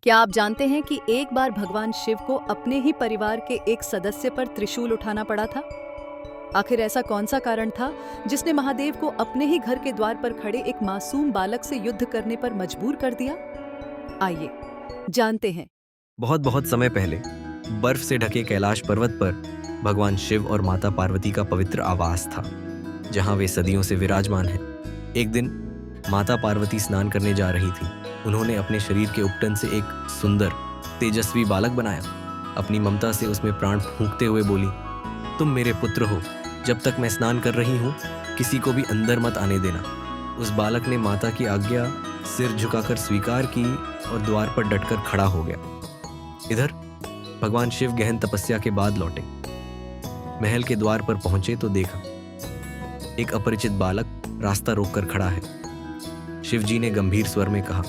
क्या आप जानते हैं कि एक बार भगवान शिव को अपने ही परिवार के एक सदस्य पर त्रिशूल उठाना पड़ा था? आखिर ऐसा कौन सा कारण था जिसने महादेव को अपने ही घर के द्वार पर खड़े एक मासूम बालक से युद्ध करने पर मजबूर कर दिया? आइए जानते हैं। बहुत बहुत समय पहले बर्फ से ढके कैलाश पर्वत पर भगवान शिव और माता पार्वती का पवित्र आवास था, जहां वे सदियों से विराजमान हैं। एक दिन माता पार्वती स्नान करने जा रही थी। उन्होंने अपने शरीर के उपटन से एक सुंदर तेजस्वी बालक बनाया। अपनी ममता से उसमें प्राण फूंकते हुए बोली, तुम मेरे पुत्र हो। जब तक मैं स्नान कर रही हूँ, किसी को भी अंदर मत आने देना। उस बालक ने माता की आज्ञा सिर झुकाकर स्वीकार की और द्वार पर डटकर खड़ा हो गया। इधर भगवान शिव गहन तपस्या के बाद लौटे। महल के द्वार पर पहुंचे तो देखा एक अपरिचित बालक रास्ता रोककर खड़ा है। शिव जी ने गंभीर स्वर में कहा,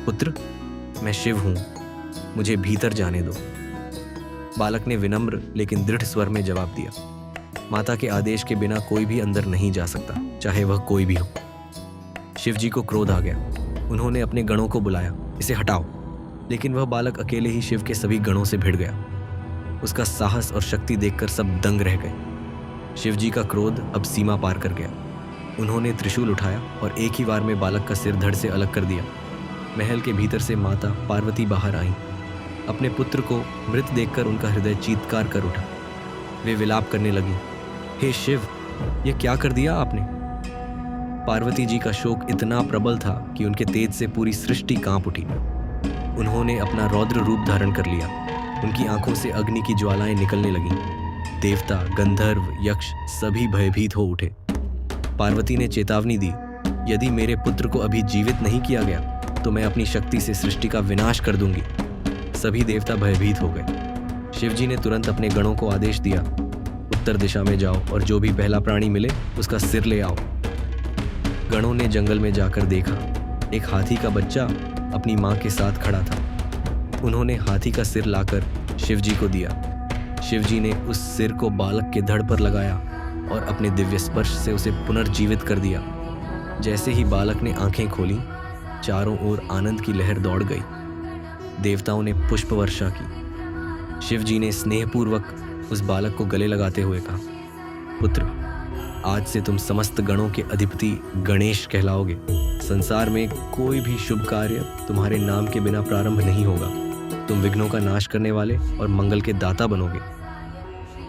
पुत्र, मैं शिव हूं, मुझे भीतर जाने दो। बालक ने विनम्र लेकिन दृढ़ स्वर में जवाब दिया, माता के आदेश के बिना कोई भी अंदर नहीं जा सकता, चाहे वह कोई भी हो। शिव जी को क्रोध आ गया। उन्होंने अपने गणों को बुलाया, इसे हटाओ। लेकिन वह बालक अकेले ही शिव के सभी गणों से भिड़ गया। उसका साहस और शक्ति देखकर सब दंग रह गए। शिव जी का क्रोध अब सीमा पार कर गया। उन्होंने त्रिशूल उठाया और एक ही वार में बालक का सिर धड़ से अलग कर दिया। महल के भीतर से माता पार्वती बाहर आईं। अपने पुत्र को मृत देखकर उनका हृदय चीत्कार कर उठा। वे विलाप करने लगी, हे शिव, ये क्या कर दिया आपने? पार्वती जी का शोक इतना प्रबल था कि उनके तेज से पूरी सृष्टि कांप उठी। उन्होंने अपना रौद्र रूप धारण कर लिया। उनकी आंखों से अग्नि की ज्वालाएं निकलने लगीं। देवता, गंधर्व, यक्ष सभी भयभीत हो उठे। पार्वती ने चेतावनी दी, यदि मेरे पुत्र को अभी जीवित नहीं किया गया तो मैं अपनी शक्ति से सृष्टि का विनाश कर दूंगी। सभी देवता भयभीत हो गए। शिवजी ने तुरंत अपने गणों को आदेश दिया, उत्तर दिशा में जाओ और जो भी पहला प्राणी मिले उसका सिर ले आओ। गणों ने जंगल में जाकर देखा, एक हाथी का बच्चा अपनी मां के साथ खड़ा था। उन्होंने हाथी का सिर लाकर शिवजी को दिया। शिवजी ने उस सिर को बालक के धड़ पर लगाया और अपने दिव्य स्पर्श से उसे पुनर्जीवित कर दिया। जैसे ही बालक ने आंखें खोली, चारों ओर आनंद की लहर दौड़ गई। देवताओं ने पुष्प वर्षा की। शिवजी ने स्नेहपूर्वक उस बालक को गले लगाते हुए कहा, पुत्र, आज से तुम समस्त गणों के अधिपति गणेश कहलाओगे। संसार में कोई भी शुभ कार्य तुम्हारे नाम के बिना प्रारंभ नहीं होगा। तुम विघ्नों का नाश करने वाले और मंगल के दाता बनोगे।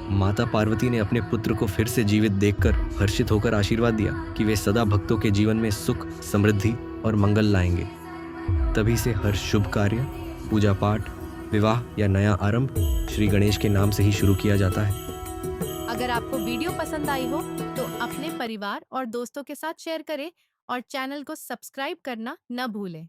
माता पार्वती ने अपने पुत्र को फिर से जीवित देखकर हर्षित होकर आशीर्वाद दिया कि वे सदा भक्तों के जीवन में सुख, समृद्धि और मंगल लाएंगे। तभी से हर शुभ कार्य, पूजा पाठ, विवाह या नया आरंभ श्री गणेश के नाम से ही शुरू किया जाता है। अगर आपको वीडियो पसंद आई हो तो अपने परिवार और दोस्तों के साथ शेयर करें और चैनल को सब्सक्राइब करना न भूलें।